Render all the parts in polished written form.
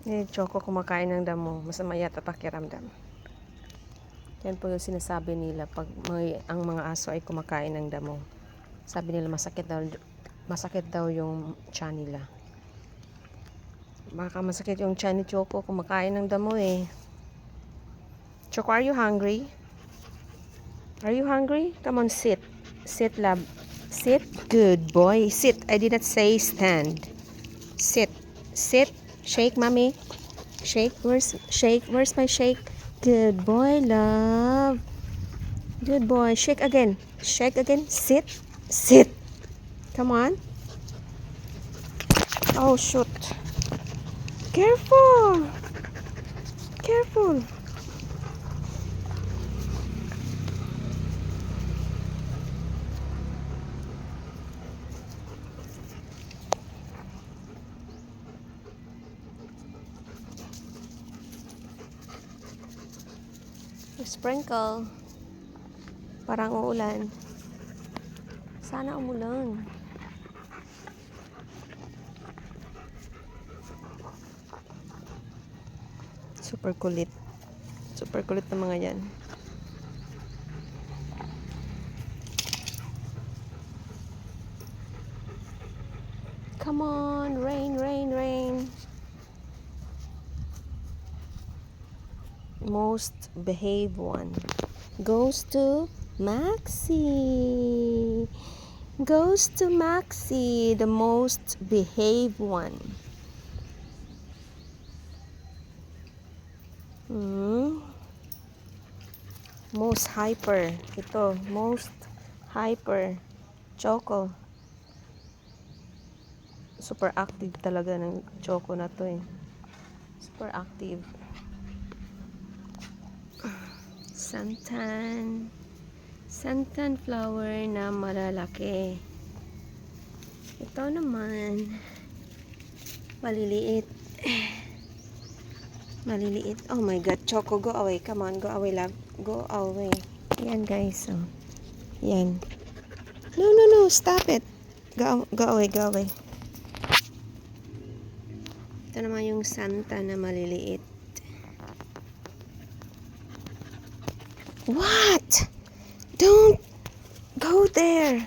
Choco kumakain ng damo, masama yata pakiramdam. Yan po yung sinasabi nila pag ang mga aso ay kumakain ng damo. Sabi nila masakit daw yung tiyan nila. Baka masakit yung tiyan ni Choco kumakain ng damo eh. Choco, are you hungry? Are you hungry? Come on, sit. Sit, love. Sit. Good boy. Sit. I did not say stand. Sit. Sit. Shake, mommy. Shake. Shake? Where's my shake? Good boy, love. Good boy. Shake again. Shake again. Sit. Sit. Come on. Oh, shoot. Careful. Careful. Sprinkle. Parang uulan. Sana umulan. Super kulit. Super kulit na mga yan. Come on, rain, rain, rain. Most behaved one goes to Maxie. Goes to Maxie, the most behaved one. Most hyper. Ito, most hyper. Choco. Super active talaga ng Choco na to eh. Super active. Santan flower na malalaki. Ito naman maliliit. Maliliit. Oh my god, Choco, go away. Come on, go away, love. Go away. Yan guys, oh. Yan. No, stop it. Go away, go away. Ito naman yung Santa na maliliit. What? Don't go there.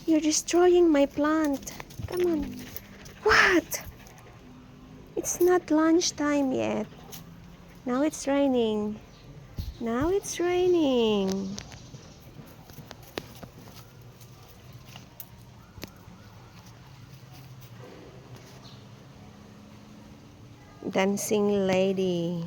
You're destroying my plant. Come on. What? It's not lunchtime yet. Now it's raining. Now it's raining. Dancing lady.